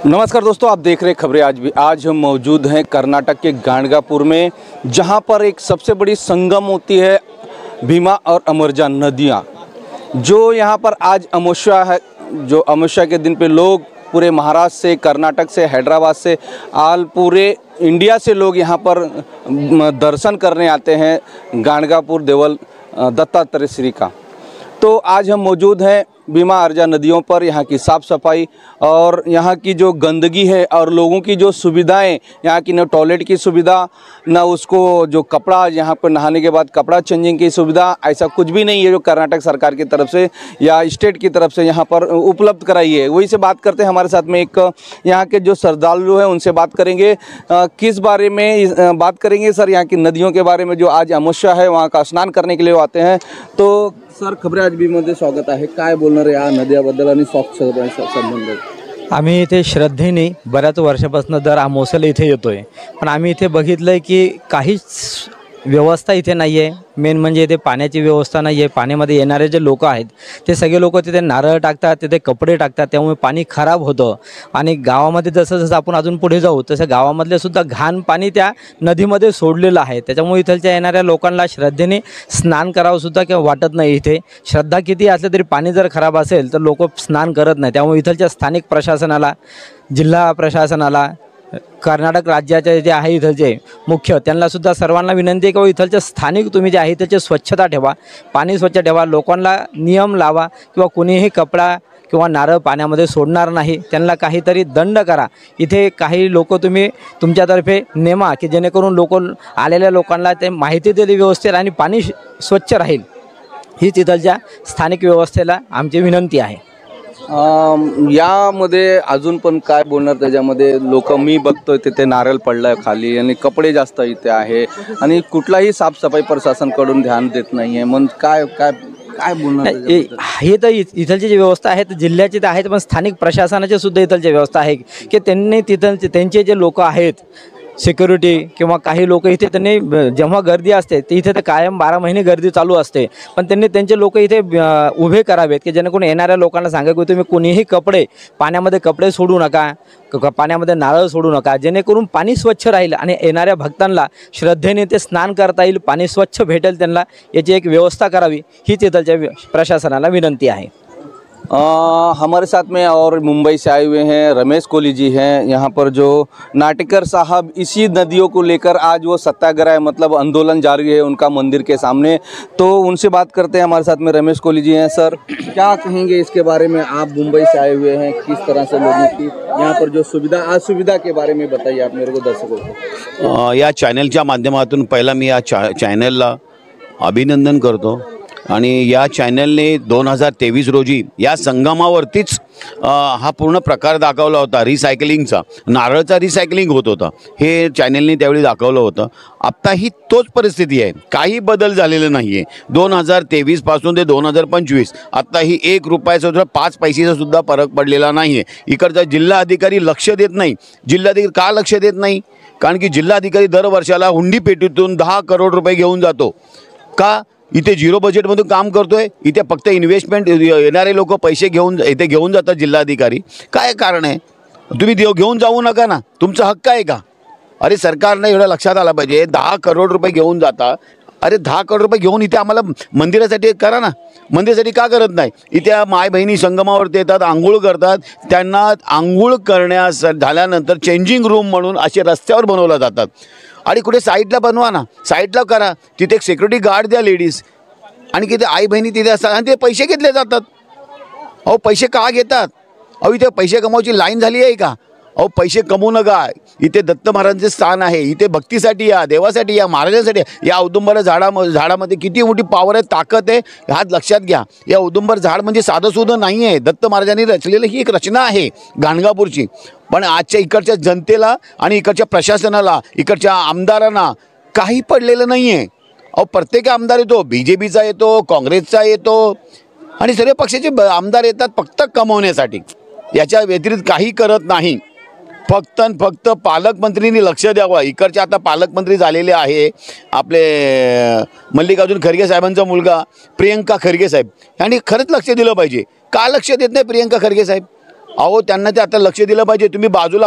नमस्कार दोस्तों, आप देख रहे हैं खबरें आज भी। आज हम मौजूद हैं कर्नाटक के गाणगापुर में, जहां पर एक सबसे बड़ी संगम होती है भीमा और अमरजा नदियां। जो यहां पर आज अमावस्या है, जो अमावस्या के दिन पे लोग पूरे महाराष्ट्र से, कर्नाटक से, हैदराबाद से, आल पूरे इंडिया से लोग यहां पर दर्शन करने आते हैं गाणगापुर देवल दत्तात्रेय श्री का। तो आज हम मौजूद हैं भीमा अर्जा नदियों पर। यहाँ की साफ़ सफाई और यहाँ की जो गंदगी है और लोगों की जो सुविधाएं, यहाँ की न टॉयलेट की सुविधा, न उसको जो कपड़ा यहाँ पर नहाने के बाद कपड़ा चेंजिंग की सुविधा, ऐसा कुछ भी नहीं है जो कर्नाटक सरकार की तरफ से या स्टेट की तरफ से यहाँ पर उपलब्ध कराई है। वही से बात करते हैं। हमारे साथ में एक यहाँ के जो श्रद्धालु हैं उनसे बात करेंगे। किस बारे में बात करेंगे सर? यहाँ की नदियों के बारे में, जो आज अमावस्या है वहाँ का स्नान करने के लिए आते हैं। तो सर, खबरें आज भी मध्ये स्वागत आहे। काय बोलणार आहे या नद्याबद्दल आणि संबंध? आम्ही इथे श्रद्धेने बऱ्याच वर्षापासून दर अमावस्याला इथे येतोय, पण आम्ही इथे बघितलंय की काहीच व्यवस्था इथे नाही आहे। मेन म्हणजे इथे पाण्याची व्यवस्था नाही आहे। पाण्यामध्ये येणारे जे लोक आहेत ते सगळे लोक तिथे नारळ टाकतात, तिथे कपडे टाकतात, त्यामुळे पाणी खराब होतं। आणि गावामध्ये जसं जसं आपण अजून पुढे जाऊ तसं गावामधले सुद्धा घाण पाणी त्या नदीमध्ये सोडलेलं आहे। त्याच्यामुळे इथलच्या येणाऱ्या लोकांना श्रद्धेने स्नान करावं सुद्धा किंवा वाटत नाही। इथे श्रद्धा किती असले तरी पाणी जर खराब असेल तर लोक स्नान करत नाही। त्यामुळे इथलच्या स्थानिक प्रशासनाला, जिल्हा प्रशासनाला, कर्नाटक राज्याचे जे आहे इथलचे मुख्य, त्यांना सुद्धा सर्वांना विनंती आहे की इथलचे स्थानिक तुम्ही जे आहे त्याची स्वच्छता ठेवा, पाणी स्वच्छ ठेवा, लोकांना नियम लावा किंवा कोणीही कपडा किंवा नारळ पाण्यामध्ये सोडणार नाही, त्यांना काहीतरी दंड करा। इथे काही लोक तुम्ही तुमच्यातर्फे नेमा की जेणेकरून लोक आलेल्या लोकांना ते माहिती दिली व्यवस्थित आणि पाणी स्वच्छ राहील, हीच इथलच्या स्थानिक व्यवस्थेला आमची विनंती आहे। यामध्ये अजून पण काय बोलणार? त्याच्यामध्ये लोक, मी बघतोय तिथे नारळ पडलाय खाली आणि कपडे जास्त इथे आहे आणि कुठलाही साफसफाई प्रशासनकडून ध्यान देत नाही आहे। मग काय काय काय बोलणार? हे तर इथलची जी व्यवस्था आहे जिल्ह्याची तर आहेत, पण स्थानिक प्रशासनाची सुद्धा इथलची व्यवस्था आहे की त्यांनी तिथलचे त्यांचे जे लोक आहेत सिक्युरिटी किंवा काही लोक इथे, त्यांनी जेव्हा गर्दी असते ते इथे तर कायम 12 महिने गर्दी चालू असते, पण त्यांनी त्यांचे लोक इथे उभे करावेत की जेणेकरून येणाऱ्या लोकांना सांगा की तुम्ही कोणीही पाण्यामध्ये कपडे सोडू नका, पाण्यामध्ये नारळ सोडू नका, जेणेकरून पाणी स्वच्छ राहील आणि येणाऱ्या भक्तांना श्रद्धेने ते स्नान करता येईल, पाणी स्वच्छ भेटेल त्यांना, याची एक व्यवस्था करावी, हीच इथलच्या प्रशासनाला विनंती आहे। हमारे साथ में और मुंबई से आए हुए हैं रमेश कोहली जी हैं। यहाँ पर जो नाटेकर साहब इसी नदियों को लेकर आज वो सत्याग्रह मतलब आंदोलन जारी है उनका मंदिर के सामने, तो उनसे बात करते हैं। हमारे साथ में रमेश कोहली जी हैं। सर, क्या कहेंगे इसके बारे में? आप मुंबई से आए हुए हैं, किस तरह से लोगों की यहाँ पर जो असुविधा के बारे में बताइए आप मेरे को, दर्शकों को। या चॅनलच्या माध्यमातून पहिला मी या चॅनलला अभिनंदन करतो आणि या चॅनलने 2023 रोजी या संगमावरतीच हा पूर्ण प्रकार दाखवला होता रिसायकलिंगचा, नारळचा रिसायकलिंग होत होता, हे चॅनलने त्यावेळी दाखवलं होतं। आत्ताही तोच परिस्थिती आहे, काही बदल झालेला नाही आहे। 2023 पासून ते 2025 आत्ताही 1 रुपयाचा सुद्धा 5 पैशाचा सुद्धा फरक पडलेला नाही आहे। इकडचा जिल्हा अधिकारी लक्ष देत नाही। जिल्हाधिकारी का लक्ष देत नाही? कारण की जिल्हाधिकारी दर वर्षाला हुंडी पेटीतून 10 करोड रुपये घेऊन जातो। का? इथे झिरो बजेटमधून काम करतोय, इथे फक्त इन्व्हेस्टमेंट येणारे लोक पैसे घेऊन इथे घेऊन जातात जिल्हाधिकारी। काय कारण आहे? तुम्ही घेऊन जाऊ नका ना, तुमचा हक्क आहे का? अरे सरकारने एवढं लक्षात आलं पाहिजे, 10 करोड रुपये घेऊन जाता। अरे 10 करोड रुपये घेऊन इथे आम्हाला मंदिरासाठी करा ना, मंदिरासाठी का करत नाही? इथे माय बहिणी संगमावरती येतात, आंघोळ करतात, त्यांना आंघोळ करण्यास झाल्यानंतर चेंजिंग रूम म्हणून असे रस्त्यावर बनवल्या जातात। आणि कुठे साईडला बनवा ना, साईडला करा, तिथे एक सिक्युरिटी गार्ड द्या लेडीज, आणि किती आई बहिणी तिथे असतात आणि ते पैसे घेतले जातात। अहो पैसे का घेतात? अहो इथे पैसे कमवायची लाईन झाली आहे का? अहो पैसे कमवू नका, इथे दत्त महाराजांचे स्थान आहे, इथे भक्तीसाठी या, देवासाठी या, महाराजांसाठी या। औदुंबर झाडामध्ये किती मोठी पावर आहे, ताकद आहे, ह्यात लक्षात घ्या। या औदुंबर झाड म्हणजे साधं सुद्धा नाही आहे, दत्त महाराजांनी रचलेलं ही एक रचना आहे गाणगापूरची। पण आजच्या इकडच्या जनतेला आणि इकडच्या प्रशासनाला, इकडच्या आमदारांना काही पडलेलं नाही आहे। अहो प्रत्येक आमदार येतो, BJPचा येतो, काँग्रेसचा येतो आणि सर्व पक्षाचे आमदार येतात फक्त कमवण्यासाठी, याच्या व्यतिरिक्त काही करत नाही। फक्त पालकमंत्रींनी लक्ष द्यावं। इकडचे आता पालकमंत्री झालेले आहे आपले मल्लिकार्जुन खरगे साहेबांचा मुलगा प्रियंका खरगे साहेब, यांनी खरंच लक्ष दिलं पाहिजे। का लक्ष देत नाही प्रियंका खरगे साहेब? अहो त्यांना ते आता लक्ष दिलं पाहिजे. तुम्ही बाजूला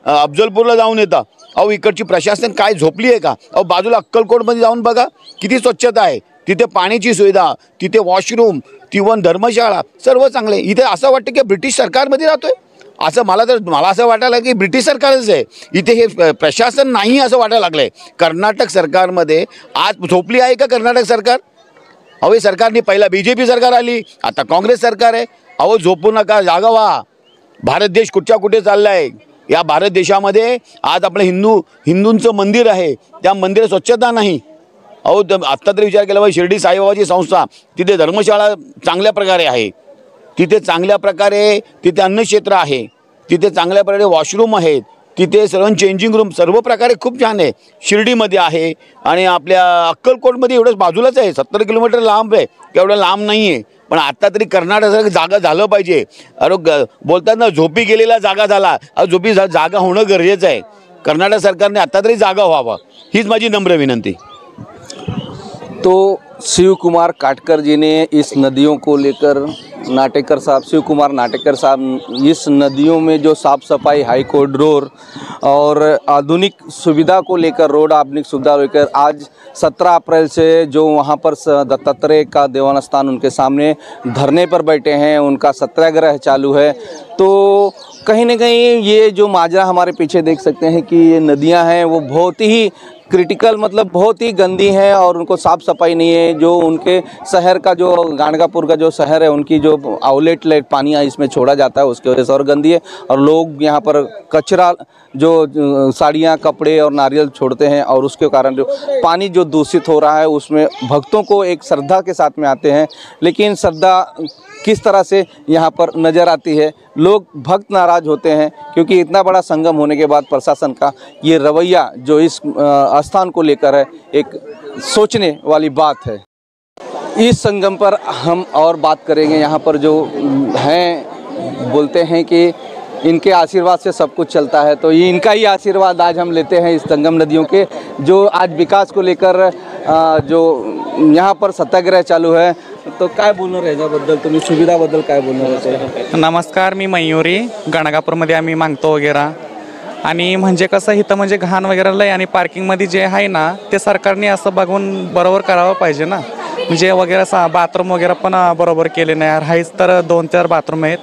अफजलपूरला जाऊन येता, अहो इकडची प्रशासन काय झोपली आहे का? अहो बाजूला अक्कलकोटमध्ये जाऊन बघा किती स्वच्छता आहे, तिथे पाण्याची सुविधा, तिथे वॉशरूम, तिवन धर्मशाळा सर्व चांगले. इथे असं वाटतं की ब्रिटिश सरकारमध्ये राहतोय असं. मला असं वाटायला की ब्रिटिश सरकारच आहे इथे, हे प्रशासन नाही असं वाटायला लागलं आहे. कर्नाटक सरकारमध्ये आज झोपली आहे का कर्नाटक सरकार? अहो हे सरकारने पहिला BJP सरकार आली, आता काँग्रेस सरकार आहे. अहो झोपू नका, जागा व्हा. भारत देश कुठच्या कुठे चालला आहे. या भारत देशामध्ये आज आपलं हिंदूंचं मंदिर आहे, त्या मंदिरात स्वच्छता नाही. अहो आत्ता तरी विचार केला पाहिजे, शिर्डी साईबाबाची संस्था, तिथे धर्मशाळा चांगल्या प्रकारे आहे, तिथे चांगल्या प्रकारे तिथे अन्नक्षेत्र आहे, तिथे चांगल्या प्रकारे वॉशरूम आहेत, तिथे सर्व चेंजिंग रूम सर्व प्रकारे खूप छान आहे. शिर्डीमध्ये आहे आणि आपल्या अक्कलकोटमध्ये एवढंच बाजूलाच आहे, 70 किलोमीटर लांब आहे, एवढं लांब नाही आहे. पण आत्ता तरी कर्नाटकासारखं जागा झालं पाहिजे. अरे बोलतात ना झोपी गेलेला जागा झाला, झोपी जागा होणं गरजेचं आहे. कर्नाटक सरकारने आत्ता तरी जागा व्हावा, हीच माझी नम्र विनंती. तो शिव कुमार काटकर जी ने इस नदियों को लेकर, नाटेकर साहब, शिव कुमार नाटेकर साहब, इस नदियों में जो साफ़ सफाई, हाई कॉरिडोर और आधुनिक सुविधा को लेकर, रोड आधुनिक सुविधा लेकर आज 17 अप्रैल से जो वहाँ पर दत्तात्रेय का देवान स्थान उनके सामने धरने पर बैठे हैं, उनका सत्याग्रह चालू है. तो कहीं ना कहीं ये जो माजरा हमारे पीछे देख सकते हैं कि ये नदियाँ हैं वो बहुत ही क्रिटिकल, मतलब बहुत ही गंदी है और उनको साफ़ सफाई नहीं है. जो उनके शहर का, जो गाणगापुर का जो शहर है, उनकी जो आउटलेट पानी इसमें छोड़ा जाता है उसकी वजह से और गंदी है. और लोग यहाँ पर कचरा, जो साड़ियाँ, कपड़े और नारियल छोड़ते हैं और उसके कारण जो पानी जो दूषित हो रहा है, उसमें भक्तों को एक श्रद्धा के साथ में आते हैं, लेकिन श्रद्धा किस तरह से यहाँ पर नज़र आती है. लोग भक्त नाराज़ होते हैं क्योंकि इतना बड़ा संगम होने के बाद प्रशासन का ये रवैया जो इस स्थान को लेकर है, एक सोचने वाली बात है. इस संगम पर हम और बात करेंगे. यहाँ पर जो हैं बोलते हैं कि इनके आशीर्वाद से सब कुछ चलता है, तो ये इनका ही आशीर्वाद आज हम लेते हैं इस संगम नदियों के, जो आज विकास को लेकर जो यहाँ पर सत्याग्रह चालू है. तो काय बोलणार ह्याच्याबद्दल, तुम्ही सुविधाबद्दल काय बोलणार आहे? नमस्कार, मी मयूरी. गणगापूरमध्ये आम्ही मागतो वगैरे. आणि म्हणजे कसं इथं म्हणजे घाण वगैरे लय, आणि पार्किंगमध्ये जे आहे ना ते सरकारने असं बघून बरोबर करावं पाहिजे ना. म्हणजे वगैरे बाथरूम वगैरे पण बरोबर केले नाही. आहेच तर 2-4 बाथरूम आहेत,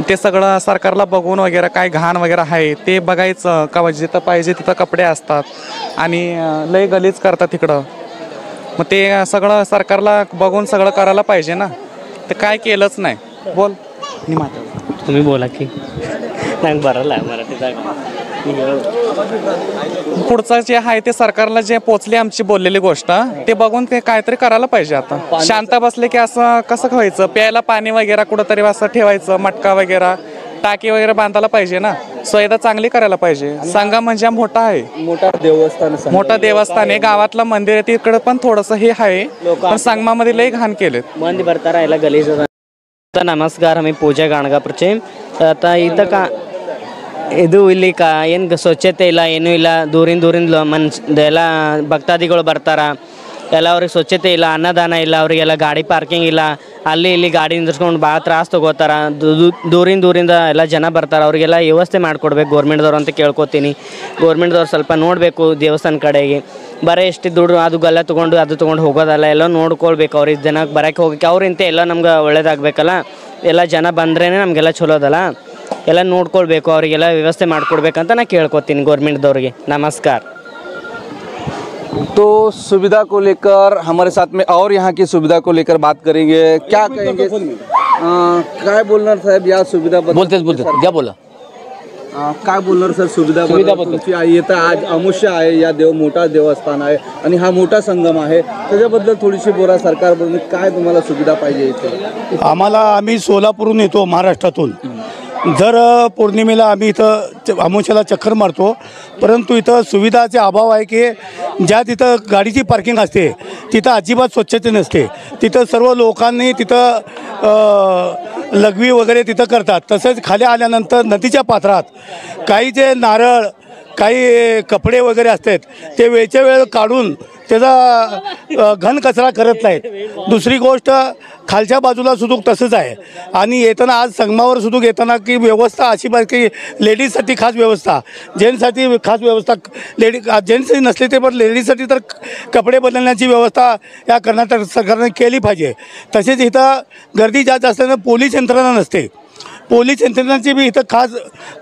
ते सगळं सरकारला बघून वगैरे काय घाण वगैरे आहे ते बघायचं का. जिथं पाहिजे तिथं कपडे असतात आणि लय गलीज करतात तिकडं. मग ते सगळं सरकारला बघून सगळं करायला पाहिजे ना, ते काय केलंच नाही. बोल तुम्ही बोला की नाही बरं आहे मराठीचा. पुढचं जे आहे ते सरकारला जे पोचले आमची बोललेली गोष्ट, ते बघून ते काहीतरी करायला पाहिजे. आता शांत बसले की असं कसं व्हायचं. प्यायला पाणी वगैरे कुठंतरी असं ठेवायचं, मटका वगैरे, टाकी वगैरे बांधायला पाहिजे ना. सुविधा चांगली करायला पाहिजे. संगम म्हणजे मोठा आहे, मोठा देवस्थान आहे, गावातलं मंदिर आहे, तिकडे पण थोडंसं हे आहे, पण संगमामध्ये लय घाण केलेत. मंदी भरता राहिला गलीज. नमस्कार, आम्ही पूजा गाणगापूरचे. आता इथं का ಇದು ಇಲ್ಲಿ ಏನು ಸ್ವಚ್ಛತೆ ಇಲ್ಲ, ಏನೂ ಇಲ್ಲ. ದೂರಿಂದ ಎಲ್ಲ ಭಕ್ತಾದಿಗಳು ಬರ್ತಾರ, ಎಲ್ಲ ಅವ್ರಿಗೆ ಸ್ವಚ್ಛತೆ ಇಲ್ಲ, ಅನ್ನದಾನ ಇಲ್ಲ, ಅವರಿಗೆಲ್ಲ ಗಾಡಿ ಪಾರ್ಕಿಂಗ್ ಇಲ್ಲ, ಅಲ್ಲಿ ಇಲ್ಲಿ ಗಾಡಿ ನಿಂದಿರ್ಸ್ಕೊಂಡು ಭಾಳ ತ್ರಾಸು ತೊಗೋತಾರ. ದೂರಿಂದ ಎಲ್ಲ ಜನ ಬರ್ತಾರೆ, ಅವರಿಗೆಲ್ಲ ವ್ಯವಸ್ಥೆ ಮಾಡಿಕೊಡ್ಬೇಕು ಗೌರ್ಮೆಂಟ್ದವ್ರು ಅಂತ ಕೇಳ್ಕೊತೀನಿ. ಗೌರ್ಮೆಂಟ್ದವ್ರು ಸ್ವಲ್ಪ ನೋಡಬೇಕು ದೇವಸ್ಥಾನ ಕಡೆಗೆ. ಬರೀ ಎಷ್ಟು ದುಡ್ಡು ಅದು ಗಲ್ಲ ತೊಗೊಂಡು ಹೋಗೋದಲ್ಲ, ಎಲ್ಲ ನೋಡ್ಕೊಳ್ಬೇಕು. ಅವ್ರಿಗೆ ಜನಕ್ಕೆ ಬರೋಕ್ಕೆ ಹೋಗೋಕ್ಕೆ ಅವ್ರಿಂತ ಎಲ್ಲ ನಮ್ಗೆ ಒಳ್ಳೇದಾಗಬೇಕಲ್ಲ. ಎಲ್ಲ ಜನ ಬಂದ್ರೇ ನಮಗೆಲ್ಲ ಚಲೋ ಅದಲ್ಲ, ಎಲ್ಲ ನೋಡ್ಕೊಳ್ಬೇಕು, ಅವರಿಗೆಲ್ಲ ವ್ಯವಸ್ಥೆ ಮಾಡಿಕೊಡ್ಬೇಕಂತ ನಾನು ಕೇಳ್ಕೊತೀನಿ ಗೌರ್ಮೆಂಟ್ದವ್ರಿಗೆ. ನಮಸ್ಕಾರ. तो सुविधा को लेकर हमारे साथ में और यहाँ की सुविधा को लेकर बात करेंगे. क्या कहेंगे, काय बोलणार साहेब या सुविधा बोलते क्या बोला काय बोलणार सर सुविधा तुमची येतं आज अमुष्य आहे, या मोठा देवस्थान आहे आणि हा मोठा संगम आहे, त्याच्याबद्दल थोडीशी बोला. सरकारबद्दल काय तुम्हाला सुविधा पाहिजे इथे? आम्ही सोलापूरहून येतो, महाराष्ट्रातून. दर पौर्णिमेला आम्ही इथं अमावस्येला चक्कर मारतो, परंतु इथं सुविधाचे अभाव आहे की ज्या तिथं गाडीची पार्किंग असते तिथं अजिबात स्वच्छता नसते. तिथं सर्व लोकांनी तिथं लघवी वगैरे तिथं करतात. तसंच खाली आल्यानंतर नदीच्या पात्रात काही जे नारळ, काही कपडे वगैरे असतात ते वेळच्या वेळ काढून त्याचा घन कचरा करत नाहीत. दुसरी गोष्ट खालच्या बाजूला सुद्धा तसंच आहे. आणि येताना आज संगमावर सुद्धा येताना की व्यवस्था अशी पाहिजे की लेडीजसाठी खास व्यवस्था, जेंट्ससाठी खास व्यवस्था, जेंट्स नसले ते पण लेडीजसाठी तर कपडे बदलण्याची व्यवस्था या कर्नाटक सरकारने केली पाहिजे. तसेच इथं गर्दी जास्त असल्यानं पोलीस यंत्रणा नसते. पोलीस यंत्रणाची बी इथं खास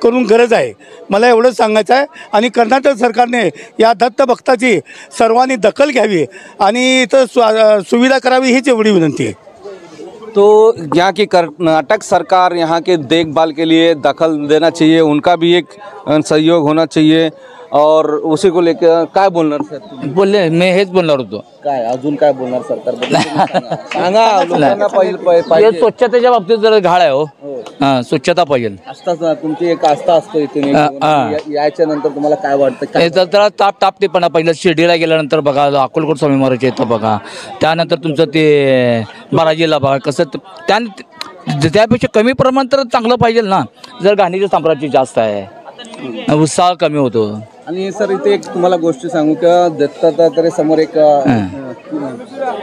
करून गरज आहे. मला एवढंच सांगायचं आहे. आणि कर्नाटक सरकारने या दत्तभक्ताची सर्वांनी दखल घ्यावी आणि इथं सुविधा करावी हीच एवढी विनंती आहे. तो यहाँ की कर्नाटक सरकार यहाँ के देखभाल के लिए दखल देना चाहिए, उनका भी एक सहयोग होना चाहिए. और उसी को लेकर काय बोलणार सर? बोलले मी हेच बोलणार होतो. काय अजून काय बोलणार सरकारबद्दल सांगा. लोकांना हे पाहिजे स्वच्छतेच्या बाबतीत जरा घाळ आहे हो. हां, स्वच्छता पाहिजे. असताच ना, तुमची एक आस्था असतो इथे यायच्या नंतर तुम्हाला काय वाटतं? काय जरा तापतेपणा पहिलं शिर्डीला गेल्यानंतर बघा, अक्कलकोट स्वामी महाराज येतं बघा, त्यानंतर तुमचं ते बाराजीला बघा कसं त्यापेक्षा कमी प्रमाण तर चांगलं पाहिजे ना. जर गाण्याचे साम्राज्य जास्त आहे, उत्साह कमी होतो. आणि सर इथे एक तुम्हाला गोष्ट सांगू का, दत्तात्रय समोर एक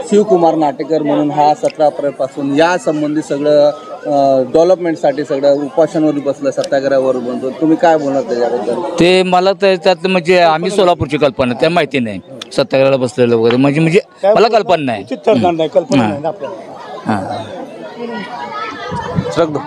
शिवकुमार नाटेकर म्हणून हा 17 एप्रिलपासून या संबंधी सगळं डेव्हलपमेंटसाठी सगळं उपोषणावर बसलं, सत्याग्रहावर बनतो. तुम्ही काय बोलणार त्याच्याबद्दल? ते मला त्याच्यात म्हणजे आम्ही सोलापूरची कल्पना त्या माहिती नाही, सत्याग्रहाला बसलेलं वगैरे म्हणजे मला कल्पना नाही. कल्पना नाही आपल्याला. हां, रख दो.